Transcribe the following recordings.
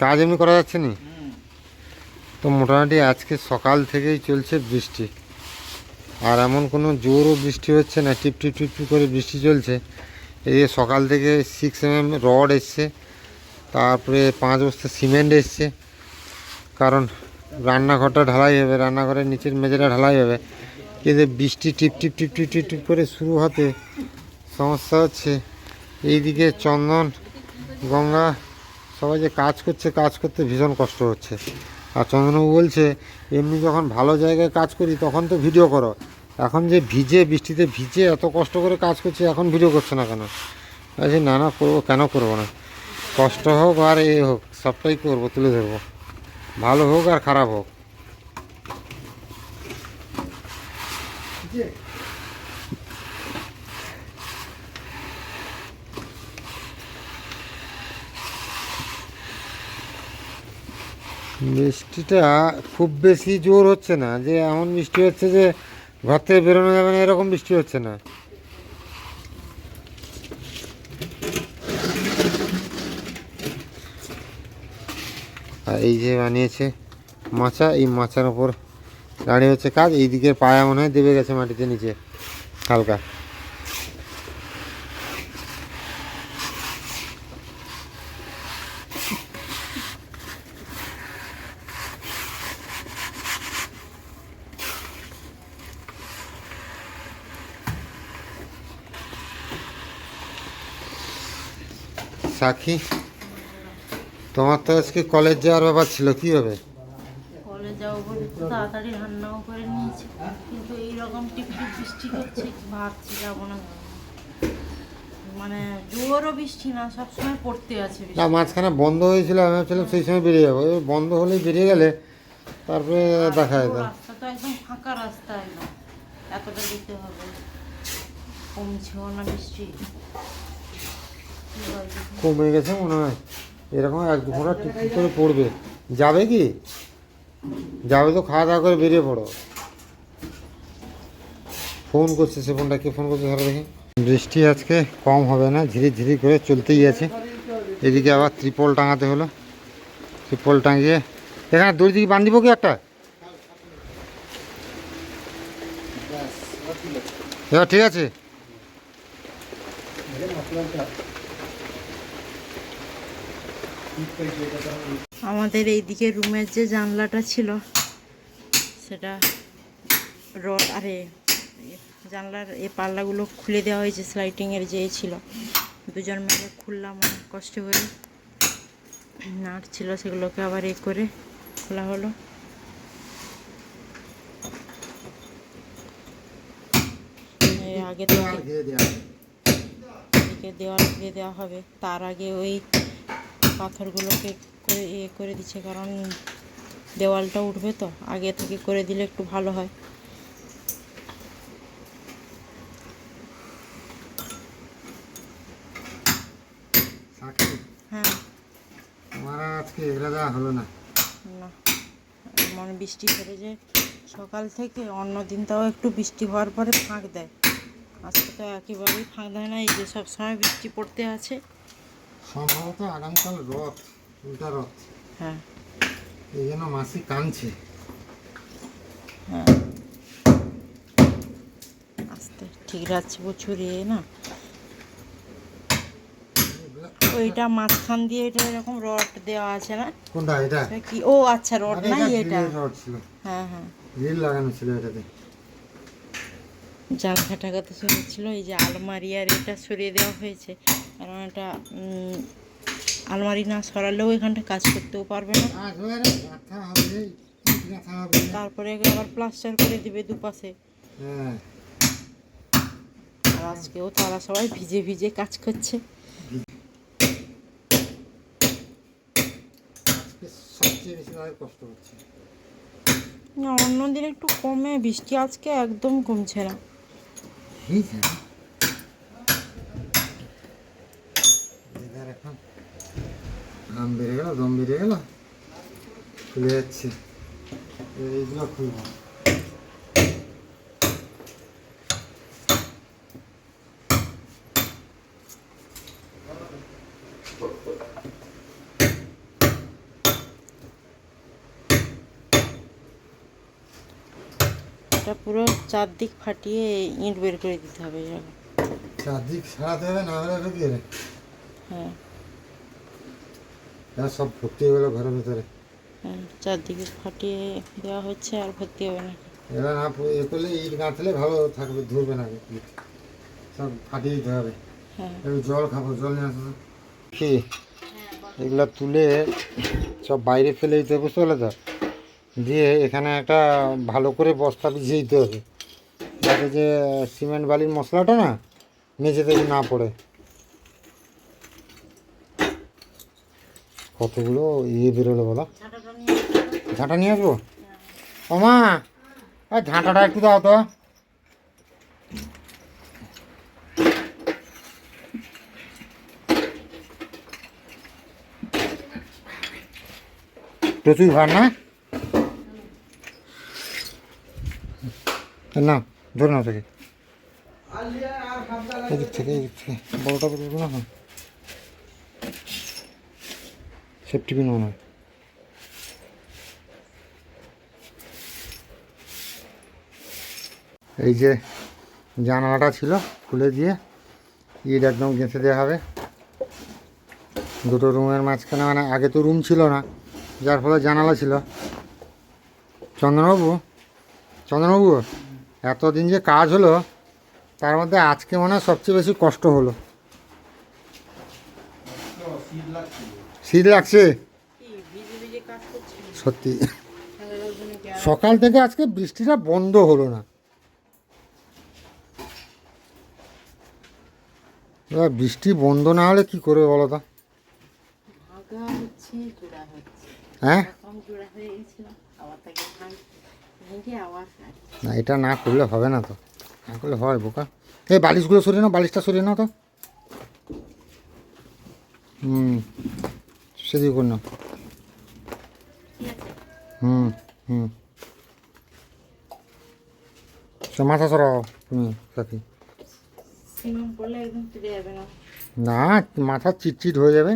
কাজ এমনি করা যাচ্ছে না। তো মোটামুটি আজকে সকাল থেকেই চলছে বৃষ্টি, আর এমন কোনো জোরও বৃষ্টি হচ্ছে না, টিপটিপ টিপটিপ করে বৃষ্টি চলছে। এই যে সকাল থেকে 6 mm রড এসছে, তারপরে 5 বস্তা সিমেন্ট এসছে, কারণ রান্নাঘরটা ঢালাই হবে, রান্নাঘরের নিচের মেঝেটা ঢালাই হবে। কিন্তু বৃষ্টি টিপটিপ টিপটিপ টিপটিপ করে শুরু হতে সমস্যা হচ্ছে। এইদিকে চন্দন, গঙ্গা সবাই যে কাজ করছে, কাজ করতে ভীষণ কষ্ট হচ্ছে। আর চন্দনবাবু বলছে এমনি যখন ভালো জায়গায় কাজ করি তখন তো ভিডিও করো, এখন যে ভিজে, বৃষ্টিতে ভিজে এত কষ্ট করে কাজ করছি, এখন ভিডিও করছে না কেন? বলছি না না, করবো, কেন করবো না, কষ্ট হোক আর এ হোক সবটাই করবো, তুলে ধরবো, ভালো হোক আর খারাপ হোক। বৃষ্টিটা খুব বেশি জোর হচ্ছে না, যে এমন বৃষ্টি হচ্ছে যে ঘর থেকে বেরোনো যাবে না, এরকম বৃষ্টি হচ্ছে না। আর এই যে বানিয়েছে মাচা, এই মাচার ওপর দাঁড়িয়ে হচ্ছে কাজ। এই দিকের পায়া মনে হয় দেবে গেছে মাটিতে নিচে হালকা। সাক্ষী, তোমার তো আজকে কলেজ যাওয়ার ব্যাপার ছিল, কি হবে? কলেজ যাবো বলে তো তাড়াতাড়ি রান্নাও করে নিয়েছি, কিন্তু এইরকম টিপটিপ বৃষ্টি হচ্ছে, ভাবছি যাবো না। মানে জোরও বৃষ্টি না, সবসময় পড়তে আছে না, মাঝখানে বন্ধ হয়েছিল, আমি ভাবছিলাম সেই সময় বেরিয়ে যাবো, বন্ধ হলেই বেরিয়ে গেলে তারপরে দেখা যেত। রাস্তা তো একদম ফাঁকা রাস্তা, একদম এতটা যেতে হবে, কমছেও না বৃষ্টি। কমে গেছে মনে হয়, এরকম 1-2 ঘন্টা টিপটিপ করে পড়বে। যাবে কি? যাবে তো খাওয়া দাওয়া করে বেরিয়ে পড়ো। ফোন করছে, সে ফোনটা কে ফোন করছে ধরো দেখি। বৃষ্টি আজকে কম হবে না, ধীরে ধীরে করে চলতেই আছে। এদিকে আবার ত্রিপল টাঙাতে হলো, ত্রিপল টাঙিয়ে এখানে দড়ি দিকে বাঁধ দিব কি একটা, এবার ঠিক আছে। আমাদের এইদিকে রুমের যে জানলাটা ছিল সেটা রড, আরে জানলার এই পাল্লাগুলো খুলে দেওয়া হয়েছে, স্লাইডিংয়ের যে ছিল, দুজন মিলে খুললাম অনেক কষ্ট করে, নাট ছিল সেগুলোকে আবার এ করে খোলা হলো। আগে তো দেওয়াল ঘিরে দেওয়া হবে, তার আগে ওই পাথরগুলোকে করে এ করে দিচ্ছে, কারণ দেওয়ালটা উঠবে তো, আগে থেকে করে দিলে একটু ভালো হয়। হ্যাঁ, আমার আজকে এগুলো দেওয়া হলো না। না মানে বৃষ্টি ছেড়ে যে সকাল থেকে, অন্য দিন তাও একটু বৃষ্টি হওয়ার পরে ফাঁক দেয়, আজকে তো একেবারেই ফাঁক দেয় না, এই যে সব সময় বৃষ্টি পড়তে আছে। সম্ভবত আগামীকাল রথ, উল্টা রথ, হ্যাঁ এই জন্য মাসি কাঁদছে। হ্যাঁ, আস্তে ঠিক রাখছে প্রচুর না, ওইটা মাঝখান দিয়ে এটা এরকম রড দেওয়া আছে না? কোনটা এটা? কি ও আচ্ছা, রড নাই এটা, রড ছিল, হ্যাঁ হ্যাঁ, গ্রিল লাগানো ছিল এটাতে। জানলা টাকাতে সরিয়েছিল, এই যে আলমারি আর এটা সরিয়ে দেওয়া হয়েছে, কারণ এটা আলমারি না সরালেও এখানটা কাজ করতেও পারবে না, তারপরে আবার প্লাস্টার করে দিবে দুপাশে। আর আজকেও তারা সবাই ভিজে ভিজে কাজ করছে। না, অন্যদিন একটু কমে বৃষ্টি, আজকে একদম কমছে না। আম বেড়ে গেল, দম বেড়ে গেল, খুলে যাচ্ছে, এইগুলো খুলবো। এটা পুরো চারদিক ফাটিয়ে ইট বের করে দিতে হবে এরকম। চারদিক সারাতে হবে, না হলে হবে কি রে? হ্যাঁ এরা সব ভর্তি হয়ে গেল ঘরের ভিতরে। হ্যাঁ, চারদিকে ফাটিয়ে দেওয়া হচ্ছে, আর ভর্তি হবে না। এরা না এ করলে ইট গাঁথলে ভালো থাকবে, ধরবে না ইট। সব ফাটিয়ে দিতে হবে। হ্যাঁ একটু জল খাবো, জল নিয়ে আসো তো। কি এগুলো তুলে সব বাইরে ফেলে দিতে হবে, বুঝতে পারলে তো? দিয়ে এখানে একটা ভালো করে বস্তা বিছিয়ে দিতে হবে, যাতে যে সিমেন্ট বালির মশলাটা না মেঝেতে না পড়ে। কতগুলো ইয়ে বেরোলো বলো। ঝাঁটা নিয়ে আসবো? ও মা, আর ঝাঁটাটা একটু দাও তো। প্রচুর ভার না? না ধরে নাও থেকে, এদিক থেকে এদিক থেকে বড়টা বেরোবে না। হ্যাঁ, সেফটি পিন মনে হয়। এই যে জানালাটা ছিল খুলে দিয়ে ইট একদম গেঁথে দেওয়া হবে দুটো রুমের মাঝখানে। মানে আগে তো রুম ছিল না, যার ফলে জানালা ছিল। চন্দনবাবু, চন্দনবাবু, এতদিন যে কাজ হলো তার মধ্যে আজকে মনে হয় সবচেয়ে বেশি কষ্ট হলো। শীত লাগছে সত্যি। সকাল থেকে আজকে বৃষ্টিটা বন্ধ হলো না। এবার বৃষ্টি বন্ধ না হলে কি করবে বলো তো? হ্যাঁ, না এটা না করলে হবে না তো, না করলে হয় বোকা। এই বালিশগুলো সরিয়ে নাও, বালিশটা সরিয়ে নাও তো। সেদিকে করে নাও। হুম হুম, মাথা সরাও তুমি সাথী। না, মাথা চিটচিট হয়ে যাবে।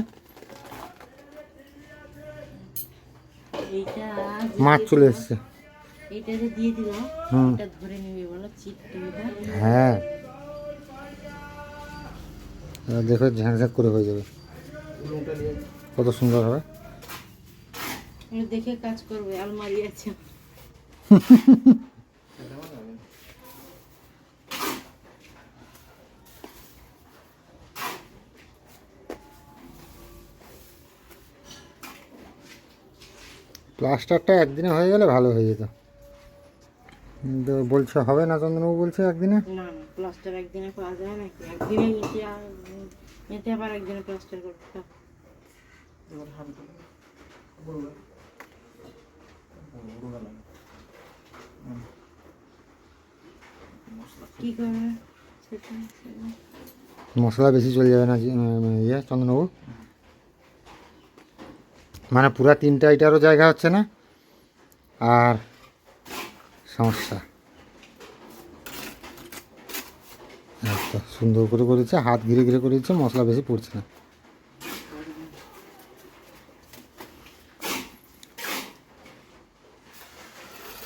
মাছ চলে এসছে। হ্যাঁ, দেখো ঝাঁকঝাঁক করে হয়ে যাবে, কত সুন্দর হবে। দেখে কাজ করবে, আলমারি আছে। প্লাস্টারটা একদিনে হয়ে গেলে ভালো হয়ে যেত, কিন্তু বলছে হবে না। চন্দ্রবাবু বলছে একদিনে। না না, প্লাস্টার একদিনে পাওয়া যায় নাকি? একদিনে এতে আবার একদিনে প্লাস্টার করতে হবে। কি করবে মশলা বেশি চলে যাবে না ইয়ে চন্দ্রবাবু? মানে পুরা 3টা ইটারও জায়গা হচ্ছে না, আর সমস্যা। তো সুন্দর করে করেছে, হাত ঘিরে ঘিরে করেছে, মশলা বেশি পড়ছে না।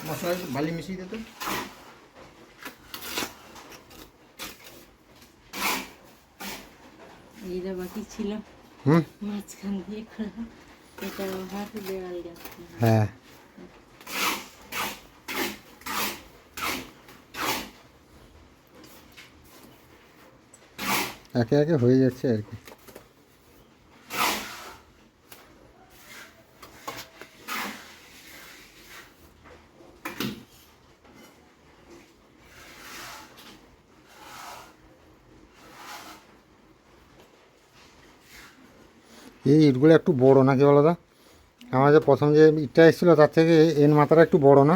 মশলা বালি মিশিয়ে দিত। এইটা বাকি ছিল, হুম, মাঝখান দিয়ে খোলা, এটা হাত দেওয়াল যাচ্ছে। হ্যাঁ, একে একে হয়ে যাচ্ছে আর কি। এই ইটগুলো একটু বড় নাকি বলো তো? আমার যে প্রথম যে ইটটা এসেছিলো তার থেকে এর মাথাটা একটু বড় না?